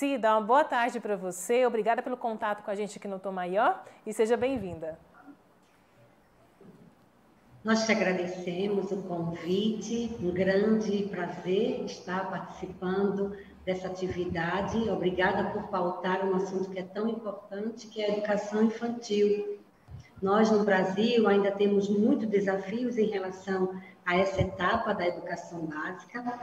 Cida, uma boa tarde para você. Obrigada pelo contato com a gente aqui no Tom Maior e seja bem-vinda. Nós te agradecemos o convite, um grande prazer estar participando dessa atividade. Obrigada por pautar um assunto que é tão importante, que é a educação infantil. Nós, no Brasil, ainda temos muitos desafios em relação a essa etapa da educação básica,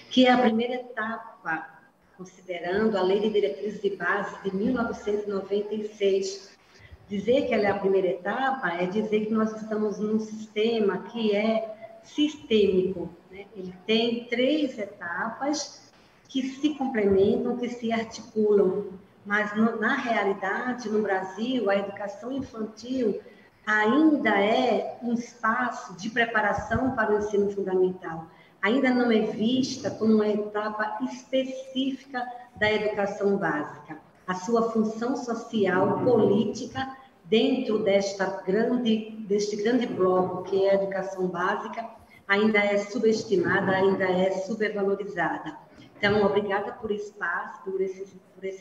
que é a primeira etapa, considerando a Lei de Diretrizes e Bases de 1996. Dizer que ela é a primeira etapa é dizer que nós estamos num sistema que é sistêmico, né? Ele tem 3 etapas que se complementam, que se articulam, mas na realidade, no Brasil, a educação infantil ainda é um espaço de preparação para o ensino fundamental. Ainda não é vista como uma etapa específica da educação básica. A sua função social, política, dentro deste grande bloco que é a educação básica, ainda é subestimada, ainda é supervalorizada. Então, obrigada por esse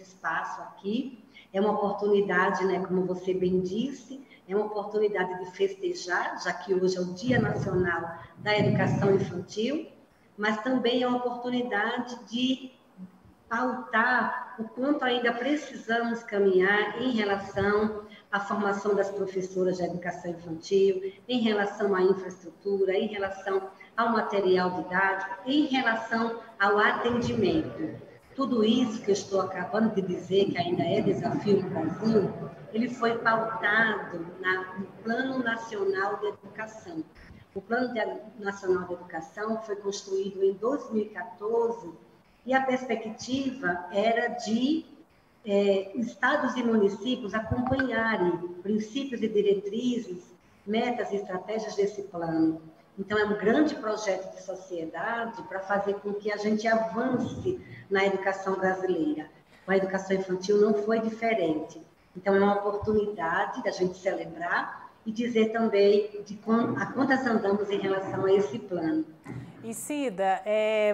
espaço aqui. É uma oportunidade, né, como você bem disse, é uma oportunidade de festejar, já que hoje é o Dia Nacional da Educação Infantil, mas também é uma oportunidade de pautar o quanto ainda precisamos caminhar em relação à formação das professoras de educação infantil, em relação à infraestrutura, em relação ao material didático, em relação ao atendimento. Tudo isso que eu estou acabando de dizer, que ainda é desafio no Brasil, ele foi pautado no Plano Nacional de Educação. O Plano Nacional de Educação foi construído em 2014 e a perspectiva era de estados e municípios acompanharem princípios e diretrizes, metas e estratégias desse plano. Então, é um grande projeto de sociedade para fazer com que a gente avance na educação brasileira. A educação infantil não foi diferente. Então, é uma oportunidade da gente celebrar e dizer também a quantas andamos em relação a esse plano. E Cida,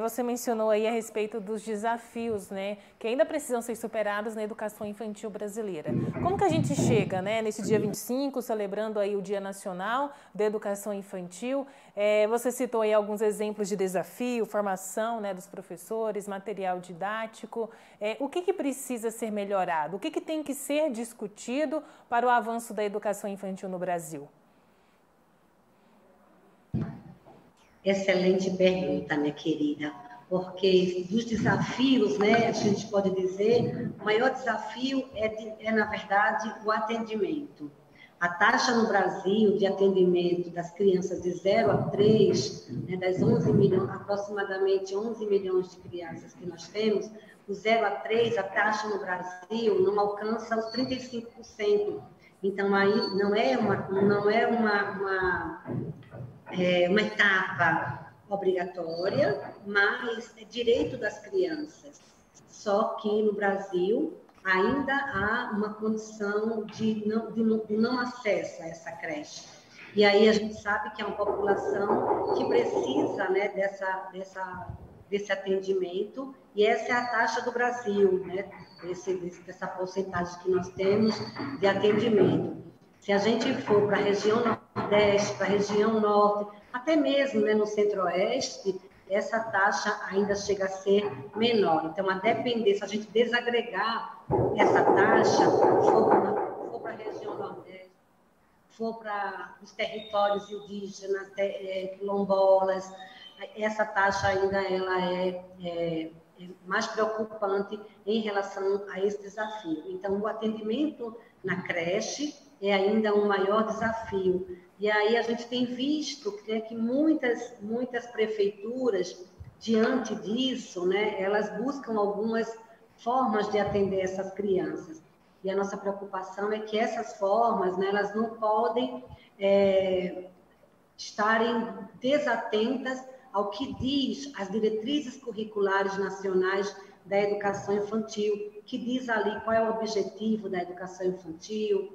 você mencionou aí a respeito dos desafios, né, que ainda precisam ser superados na educação infantil brasileira. Como que a gente chega, né, nesse dia 25, celebrando aí o Dia Nacional da Educação Infantil? Você citou aí alguns exemplos de desafio, formação, né, dos professores, material didático. O que precisa ser melhorado? O que tem que ser discutido para o avanço da educação infantil no Brasil? Excelente pergunta, minha querida, porque dos desafios, né, a gente pode dizer, o maior desafio na verdade, o atendimento. A taxa no Brasil de atendimento das crianças de 0 a 3, né, das 11 milhões, aproximadamente 11 milhões de crianças que nós temos, o 0 a 3, a taxa no Brasil não alcança os 35%. Então, aí não é uma etapa obrigatória, mas é direito das crianças. Só que no Brasil ainda há uma condição de não acesso a essa creche. E aí a gente sabe que é uma população que precisa, né, desse atendimento, e essa é a taxa do Brasil, né, dessa porcentagem que nós temos de atendimento. Se a gente for para a região Nordeste, para a região Norte, até mesmo, né, no Centro-Oeste, essa taxa ainda chega a ser menor. Então, a depender, se a gente desagregar essa taxa, for para a região Nordeste, for para os territórios indígenas, quilombolas, essa taxa ainda ela é mais preocupante em relação a esse desafio. Então, o atendimento na creche é ainda um maior desafio. E aí a gente tem visto que muitas prefeituras, diante disso, né, elas buscam algumas formas de atender essas crianças. E a nossa preocupação é que essas formas, né, elas não podem estarem desatentas ao que diz as diretrizes curriculares nacionais da educação infantil, que diz ali qual é o objetivo da educação infantil,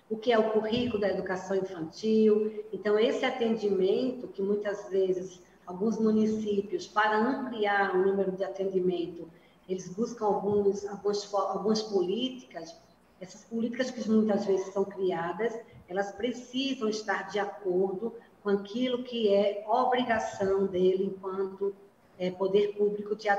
o que é o currículo da educação infantil. Então, esse atendimento, que muitas vezes alguns municípios, para ampliar o número de atendimento, eles buscam algumas políticas. Essas políticas que muitas vezes são criadas, elas precisam estar de acordo com aquilo que é obrigação dele enquanto poder público de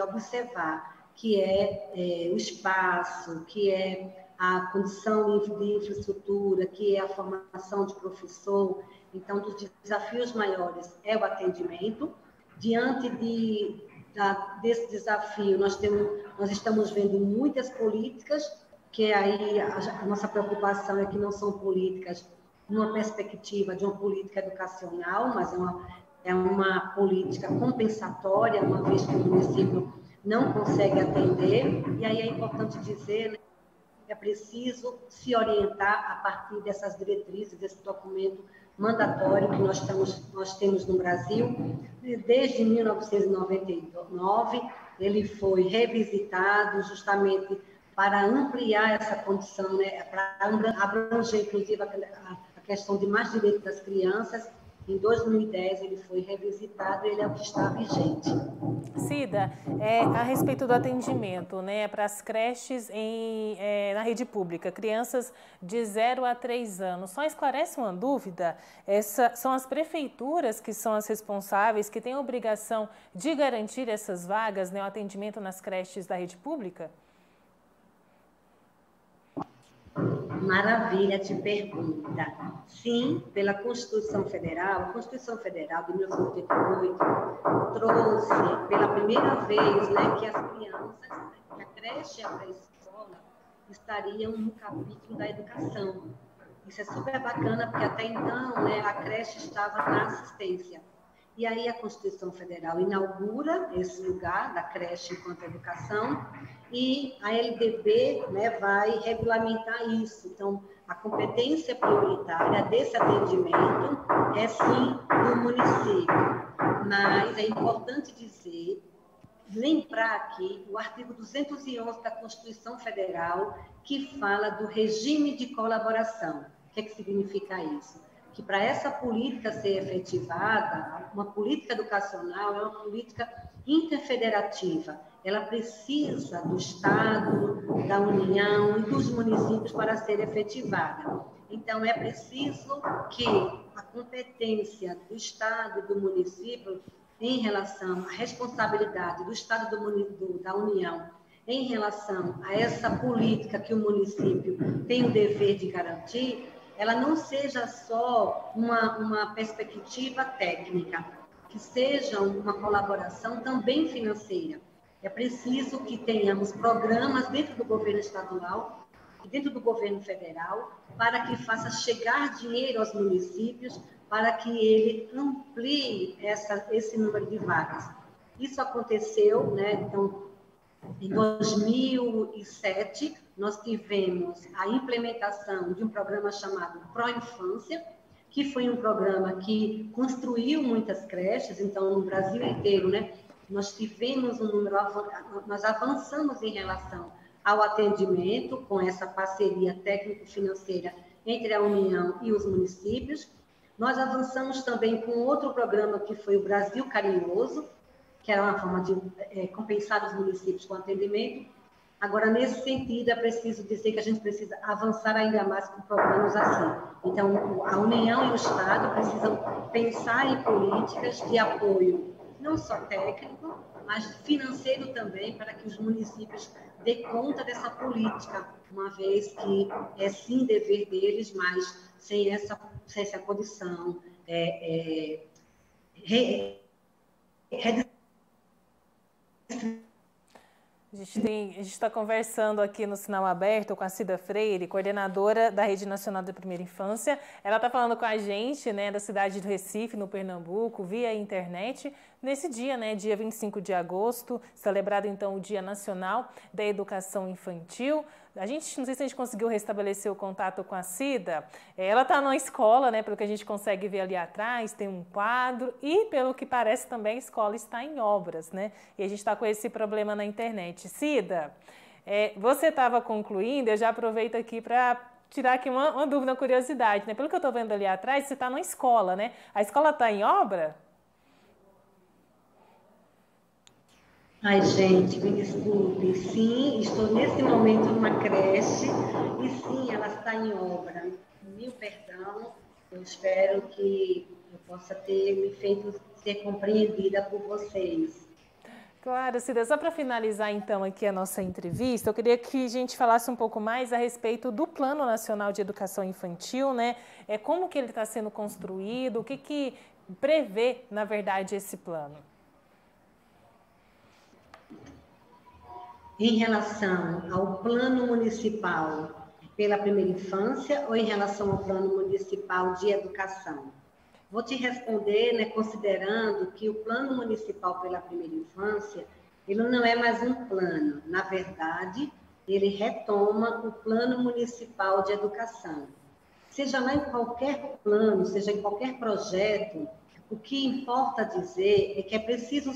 observar, que é o espaço, que é a condição de infraestrutura, que é a formação de professor. Então, dos desafios maiores é o atendimento. Diante desse desafio, nós estamos vendo muitas políticas, que aí a nossa preocupação é que não são políticas numa perspectiva de uma política educacional, mas é uma política compensatória, uma vez que o município não consegue atender. E aí é importante dizer, né, é preciso se orientar a partir dessas diretrizes, desse documento mandatório que nós temos no Brasil. Desde 1999, ele foi revisitado justamente para ampliar essa condição, né, para abranger, inclusive, a questão de mais direitos das crianças. Em 2010, ele foi revisitado e ele é o que está vigente. Cida, a respeito do atendimento, né, para as creches na rede pública, crianças de 0 a 3 anos, só esclarece uma dúvida, são as prefeituras que são as responsáveis, que têm a obrigação de garantir essas vagas, né, o atendimento nas creches da rede pública? Maravilha, te pergunta. Sim, pela Constituição Federal, a Constituição Federal de 1988 trouxe pela primeira vez, né, que as crianças, que a creche e a pré-escola estariam no capítulo da educação. Isso é super bacana, porque até então, né, a creche estava na assistência. E aí a Constituição Federal inaugura esse lugar da creche enquanto educação, e a LDB, né, vai regulamentar isso. Então, a competência prioritária desse atendimento é sim do município. Mas é importante dizer, lembrar aqui o artigo 211 da Constituição Federal, que fala do regime de colaboração. O que significa isso? Que para essa política ser efetivada, uma política educacional é uma política interfederativa. Ela precisa do Estado, da União e dos municípios para ser efetivada. Então, é preciso que a competência do Estado e do município em relação à responsabilidade do Estado da União em relação a essa política que o município tem o dever de garantir, ela não seja só uma perspectiva técnica, que seja uma colaboração também financeira. É preciso que tenhamos programas dentro do governo estadual e dentro do governo federal para que faça chegar dinheiro aos municípios, para que ele amplie esse número de vagas. Isso aconteceu, né? Então, em 2007, nós tivemos a implementação de um programa chamado Pró-Infância, que foi um programa que construiu muitas creches. Então, no Brasil inteiro, né, nós tivemos nós avançamos em relação ao atendimento com essa parceria técnico-financeira entre a União e os municípios. Nós avançamos também com outro programa que foi o Brasil Carinhoso, que era uma forma de compensar os municípios com atendimento. Agora, nesse sentido, é preciso dizer que a gente precisa avançar ainda mais com programas assim. Então, a União e o Estado precisam pensar em políticas de apoio, não só técnico, mas financeiro também, para que os municípios dêem conta dessa política, uma vez que é sim dever deles, mas sem essa condição A gente está conversando aqui no Sinal Aberto com a Cida Freire, coordenadora da Rede Nacional de Primeira Infância. Ela está falando com a gente, né, da cidade do Recife, no Pernambuco, via internet, nesse dia, né, dia 25 de agosto, celebrado então o Dia Nacional da Educação Infantil. Não sei se a gente conseguiu restabelecer o contato com a Cida. Ela está na escola, né, pelo que a gente consegue ver ali atrás, tem um quadro e, pelo que parece, também a escola está em obras, né? E a gente está com esse problema na internet. Cida, você estava concluindo, eu já aproveito aqui para tirar aqui uma dúvida, uma curiosidade, né? Pelo que eu estou vendo ali atrás, você está na escola, né? A escola está em obra? Ai, gente, me desculpe. Sim, estou nesse momento numa creche e sim, ela está em obra. Mil perdão, eu espero que eu possa ter me feito ser compreendida por vocês. Claro, Cida, só para finalizar então aqui a nossa entrevista, eu queria que a gente falasse um pouco mais a respeito do Plano Nacional de Educação Infantil, né? Como que ele está sendo construído, o que prevê, na verdade, esse plano? Em relação ao plano municipal pela primeira infância ou em relação ao plano municipal de educação? Vou te responder, né, considerando que o plano municipal pela primeira infância, ele não é mais um plano. Na verdade, ele retoma o plano municipal de educação. Seja lá em qualquer plano, seja em qualquer projeto, o que importa dizer é que é preciso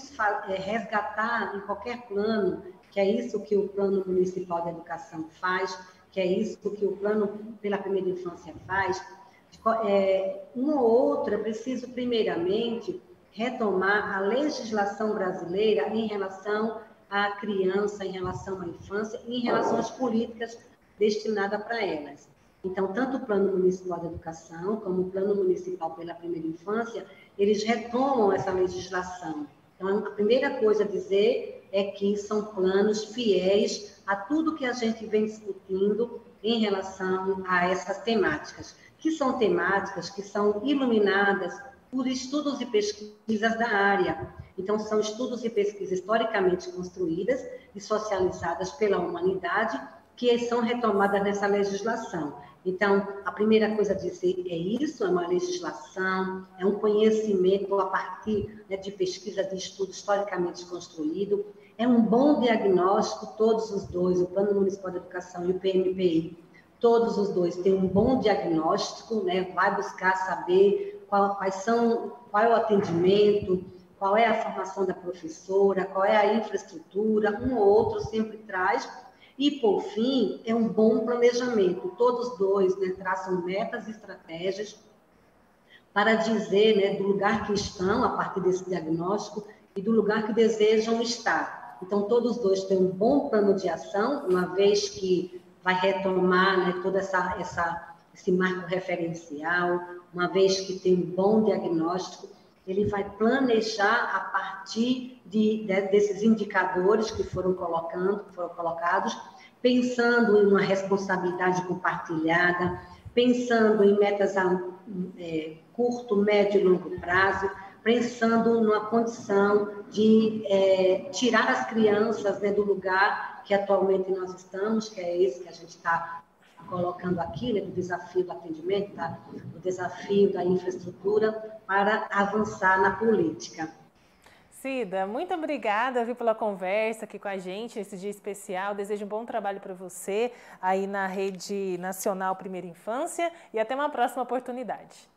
resgatar em qualquer plano, que é isso que o Plano Municipal de Educação faz, que é isso que o Plano pela Primeira Infância faz, um ou outro é preciso, primeiramente, retomar a legislação brasileira em relação à criança, em relação à infância e em relação às políticas destinadas para elas. Então, tanto o Plano Municipal de Educação como o Plano Municipal pela Primeira Infância, eles retomam essa legislação. Então, a primeira coisa a dizer é que são planos fiéis a tudo que a gente vem discutindo em relação a essas temáticas, que são temáticas que são iluminadas por estudos e pesquisas da área. Então, são estudos e pesquisas historicamente construídas e socializadas pela humanidade que são retomadas nessa legislação. Então, a primeira coisa a dizer é isso, é uma legislação, é um conhecimento a partir, né, de pesquisa de estudo historicamente construído, é um bom diagnóstico, todos os dois, o Plano Municipal de Educação e o PMPI, todos os dois têm um bom diagnóstico, né, vai buscar saber qual é o atendimento, qual é a formação da professora, qual é a infraestrutura, um ou outro sempre traz. E, por fim, é um bom planejamento. Todos dois, né, traçam metas e estratégias para dizer, né, do lugar que estão, a partir desse diagnóstico, e do lugar que desejam estar. Então, todos dois têm um bom plano de ação, uma vez que vai retomar, né, todo esse marco referencial, uma vez que tem um bom diagnóstico, ele vai planejar a partir desses indicadores que foram colocados, pensando em uma responsabilidade compartilhada, pensando em metas a curto, médio e longo prazo, pensando numa condição de tirar as crianças, né, do lugar que atualmente nós estamos, que é esse que a gente está colocando aqui, né, do desafio do atendimento, do desafio da infraestrutura, para avançar na política. Cida, muito obrigada, viu, pela conversa aqui com a gente nesse dia especial. Desejo um bom trabalho para você aí na Rede Nacional Primeira Infância e até uma próxima oportunidade.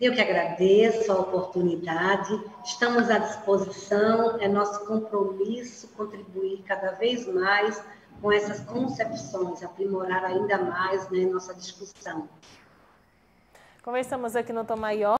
Eu que agradeço a oportunidade, estamos à disposição, é nosso compromisso contribuir cada vez mais com essas concepções, aprimorar ainda mais, né, nossa discussão. Conversamos aqui no Tom Maior